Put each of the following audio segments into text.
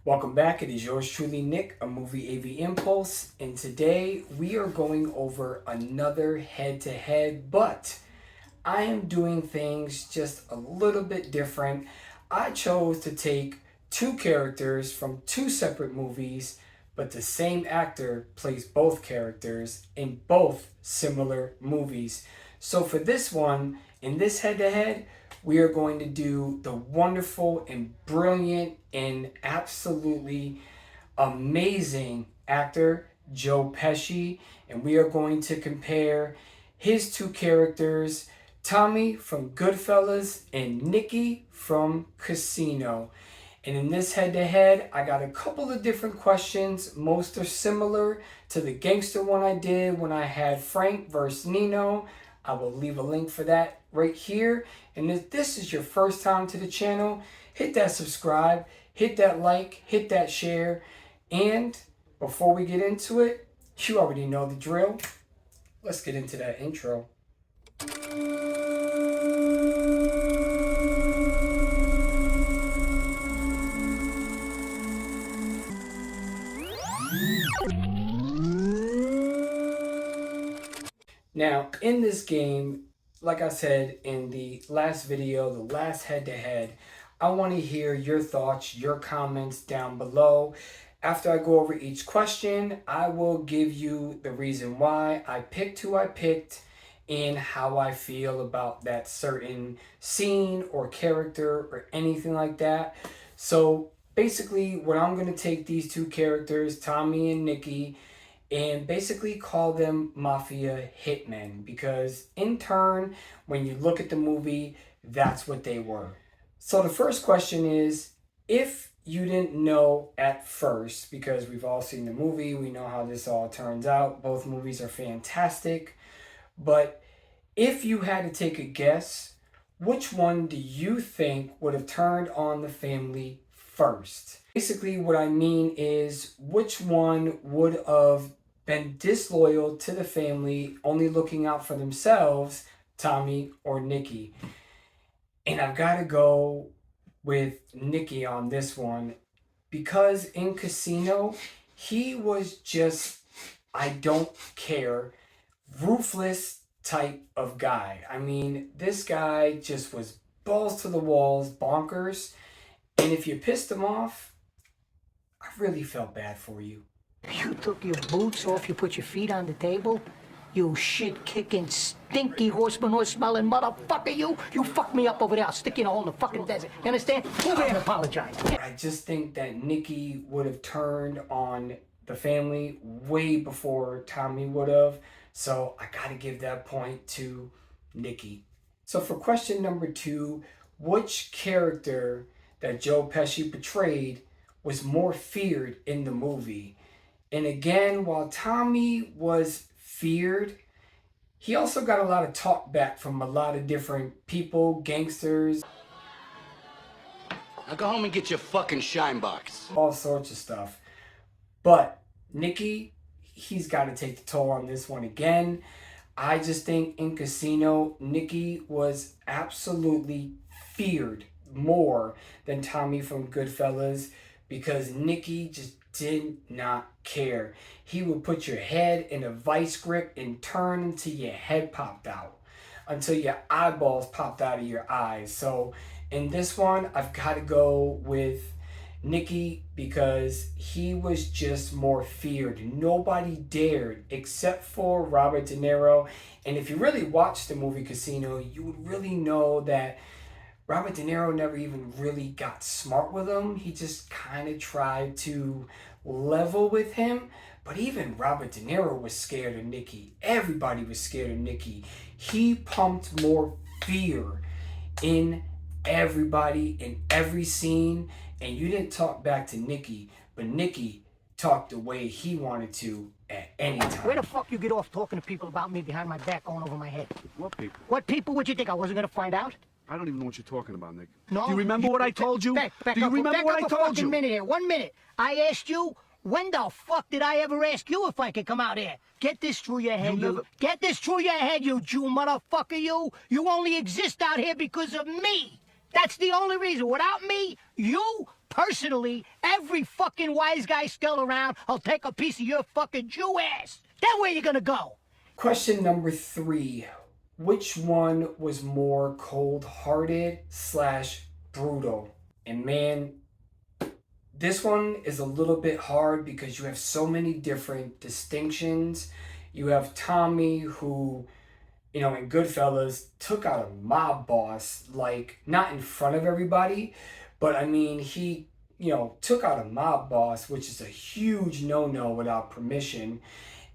Welcome back. It is yours truly, Nick, a Movie AV Impulse, and today we are going over another head-to-head, but I am doing things just a little bit different. I chose to take two characters from two separate movies, but the same actor plays both characters in both similar movies. So for this one, in this head-to-head, we are going to do the wonderful and brilliant and absolutely amazing actor Joe Pesci, and we are going to compare his two characters, Tommy from Goodfellas and Nicky from Casino. And in this head-to-head, I got a couple of different questions. Most are similar to the gangster one I did when I had Frank versus Nino. I will leave a link for that right here. And if this is your first time to the channel, hit that subscribe, hit that like, hit that share. And before we get into it, you already know the drill. Let's get into that intro. Now, in this game, like I said in the last video, the last head-to-head, I want to hear your thoughts, your comments down below. After I go over each question, I will give you the reason why I picked who I picked and how I feel about that certain scene or character or anything like that. So basically, what I'm going to take these two characters, Tommy and Nicky, and basically call them mafia hitmen, because in turn, when you look at the movie, that's what they were. So the first question is, if you didn't know at first, because we've all seen the movie, we know how this all turns out, both movies are fantastic, but if you had to take a guess, which one do you think would have turned on the family first? Basically, what I mean is, which one would have been disloyal to the family, only looking out for themselves, Tommy or Nicky? And I've got to go with Nicky on this one, because in Casino, he was just, I don't care, ruthless type of guy. I mean, this guy just was balls to the walls, bonkers. And if you pissed him off, I really felt bad for you. You took your boots off, you put your feet on the table? You shit-kicking, stinky horse-smelling motherfucker, you! You fucked me up over there, I'll stick you in a hole in the fucking desert. You understand? Over there and apologize. I just think that Nicky would have turned on the family way before Tommy would have. So I gotta give that point to Nicky. So for question number 2, which character that Joe Pesci portrayed was more feared in the movie? And again, while Tommy was feared, he also got a lot of talk back from a lot of different people, gangsters. Now go home and get your fucking shine box. All sorts of stuff. But Nicky, he's got to take the toll on this one again. I just think in Casino, Nicky was absolutely feared more than Tommy from Goodfellas, because Nicky just did not care. He would put your head in a vice grip and turn until your head popped out, until your eyeballs popped out of your eyes. So in this one, I've got to go with Nicky, because he was just more feared. Nobody dared except for Robert De Niro. And if you really watch the movie Casino, you would really know that Robert De Niro never even really got smart with him. He just kind of tried to level with him. But even Robert De Niro was scared of Nicky. Everybody was scared of Nicky. He pumped more fear in everybody, in every scene. And you didn't talk back to Nicky, but Nicky talked the way he wanted to at any time. Where the fuck you get off talking to people about me behind my back, going over my head? What people? What people would you think? I wasn't gonna find out? I don't even know what you're talking about, Nick. No. Do you remember what I told you? Back Do you up, remember back what up I a told fucking you? minute here. 1 minute. I asked you, when the fuck did I ever ask you if I could come out here? Get this through your head, you. Get this through your head, you Jew motherfucker, you. You only exist out here because of me. That's the only reason. Without me, you Personally, every fucking wise guy still around will take a piece of your fucking Jew ass. Then where you gonna go? Question number 3. Which one was more cold-hearted / brutal? And man, this one is a little bit hard because you have so many different distinctions. You have Tommy, who, in Goodfellas, took out a mob boss, like, not in front of everybody, but I mean, he, took out a mob boss, which is a huge no-no without permission.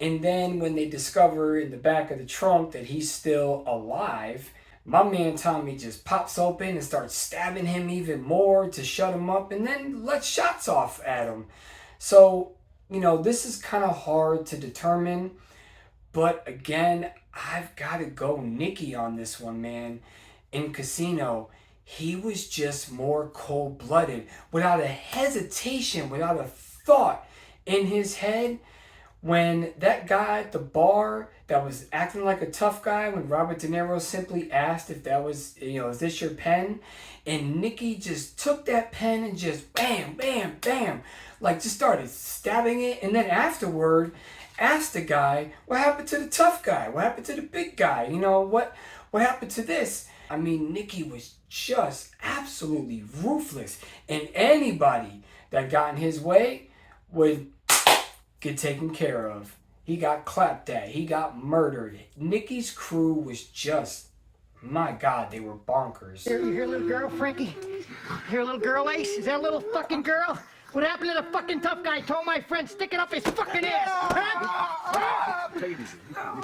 And then when they discover in the back of the trunk that he's still alive, my man Tommy just pops open and starts stabbing him even more to shut him up and then lets shots off at him. So, this is kind of hard to determine. But again, I've got to go Nicky on this one, man. In Casino, he was just more cold-blooded, without a hesitation, without a thought in his head. When that guy at the bar that was acting like a tough guy, when Robert De Niro simply asked if that was, is this your pen? And Nicky just took that pen and just bam, bam, bam, like just started stabbing it. And then afterward, asked the guy, what happened to the tough guy? What happened to the big guy? What happened to this? I mean, Nicky was just absolutely ruthless. And anybody that got in his way would get taken care of. He got clapped at. He got murdered. Nicky's crew was just, my God, they were bonkers. You hear, little girl, Frankie? You hear, little girl, Ace? Is that a little fucking girl? What happened to the fucking tough guy? Told my friend stick it up his fucking ass. Huh?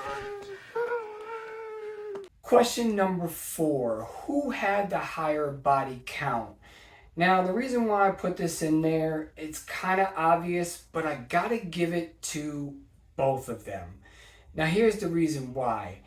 Question number 4. Who had the higher body count? Now, the reason why I put this in there, it's kind of obvious, but I gotta give it to both of them. Now, here's the reason why.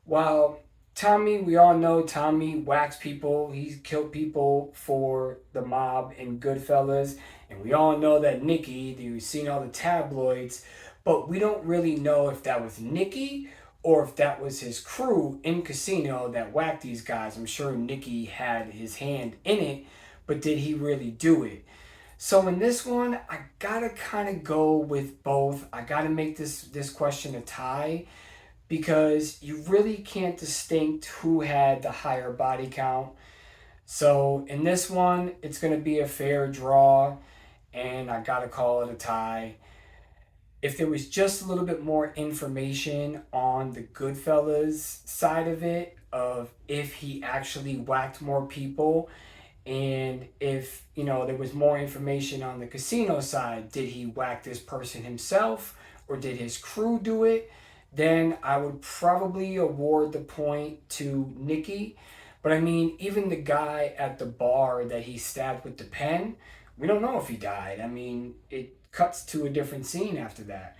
While Tommy, we all know Tommy whacks people, he's killed people for the mob in Goodfellas, and we all know that Nicky, we've seen all the tabloids, but we don't really know if that was Nicky or if that was his crew in Casino that whacked these guys. I'm sure Nicky had his hand in it, but did he really do it? So in this one, I gotta kind of go with both. I gotta make this question a tie because you really can't distinct who had the higher body count. So in this one, it's gonna be a fair draw, and I gotta call it a tie. If there was just a little bit more information on the Goodfellas side of it, of if he actually whacked more people, and if, there was more information on the Casino side, did he whack this person himself or did his crew do it? Then I would probably award the point to Nicky. But I mean, even the guy at the bar that he stabbed with the pen, we don't know if he died. I mean, it cuts to a different scene after that.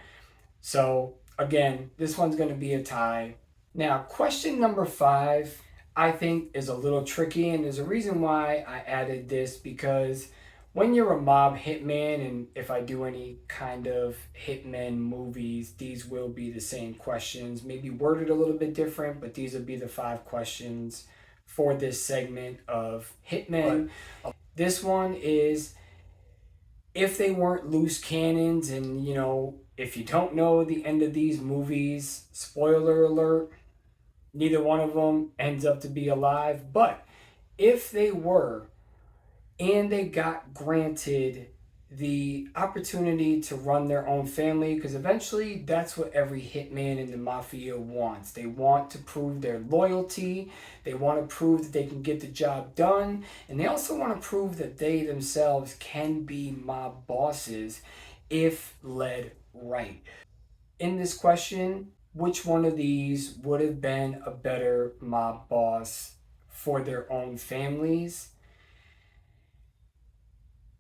So again, this one's going to be a tie. Now, question number 5. I think is a little tricky, and there's a reason why I added this, because when you're a mob hitman, and if I do any kind of hitman movies, these will be the same questions, maybe worded a little bit different, but these will be the 5 questions for this segment of hitmen. This one is, if they weren't loose cannons, and if you don't know the end of these movies, spoiler alert, neither one of them ends up to be alive. But if they were, and they got granted the opportunity to run their own family, because eventually that's what every hitman in the mafia wants. They want to prove their loyalty. They want to prove that they can get the job done. And they also want to prove that they themselves can be mob bosses if led right. In this question, which one of these would have been a better mob boss for their own families?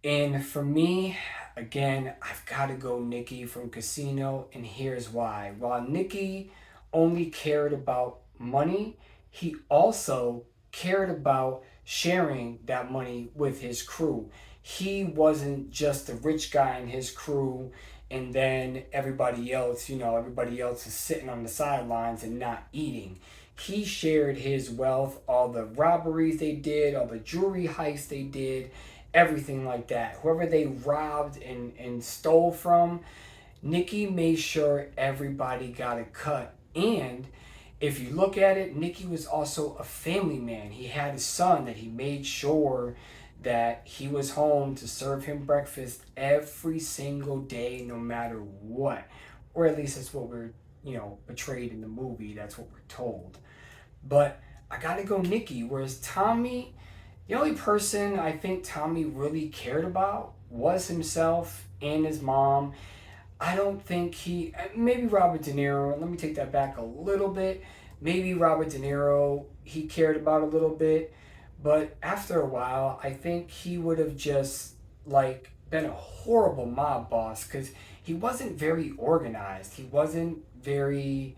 And for me, again, I've got to go Nicky from Casino, and here's why. While Nicky only cared about money, he also cared about sharing that money with his crew. He wasn't just the rich guy in his crew, and then everybody else is sitting on the sidelines and not eating. He shared his wealth, all the robberies they did, all the jewelry heists they did, everything like that. Whoever they robbed and stole from, Nicky made sure everybody got a cut. And if you look at it, Nicky was also a family man. He had a son that he made sure that he was home to serve him breakfast every single day, no matter what. Or at least that's what we're, portrayed in the movie. That's what we're told. But I gotta go Nicky. Whereas Tommy, the only person I think Tommy really cared about was himself and his mom. I don't think maybe Robert De Niro, let me take that back a little bit. Maybe Robert De Niro, he cared about a little bit. But after a while, I think he would have just, been a horrible mob boss because he wasn't very organized. He wasn't very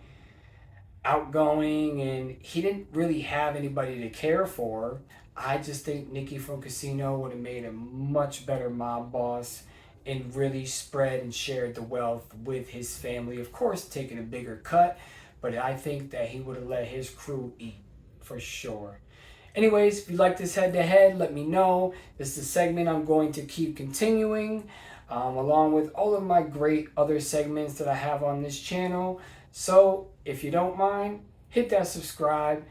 outgoing and he didn't really have anybody to care for. I just think Nicky from Casino would have made a much better mob boss and really spread and shared the wealth with his family. Of course, taking a bigger cut, but I think that he would have let his crew eat for sure. Anyways, if you like this head to head, let me know. This is a segment I'm going to keep continuing, along with all of my great other segments that I have on this channel. So if you don't mind, hit that subscribe,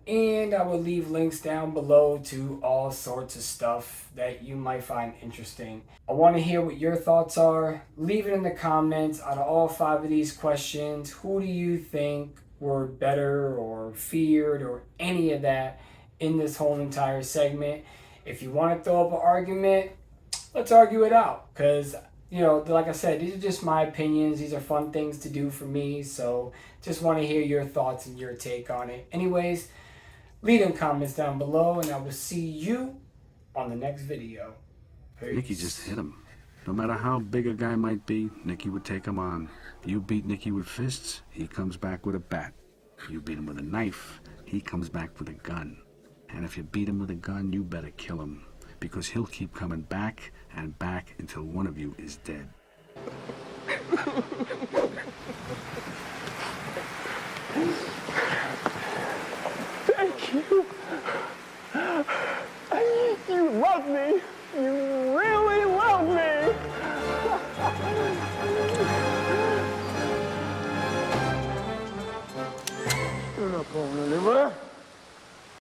and I will leave links down below to all sorts of stuff that you might find interesting. I want to hear what your thoughts are. Leave it in the comments. Out of all 5 of these questions, who do you think were better or feared or any of that in this whole entire segment? If you want to throw up an argument, let's argue it out. Because, like I said, these are just my opinions. These are fun things to do for me. So just want to hear your thoughts and your take on it. Anyways, leave them comments down below, and I will see you on the next video. Peace. Nicky just hit him. No matter how big a guy might be, Nicky would take him on. You beat Nicky with fists, he comes back with a bat. You beat him with a knife, he comes back with a gun. And if you beat him with a gun, you better kill him, because he'll keep coming back and back until one of you is dead.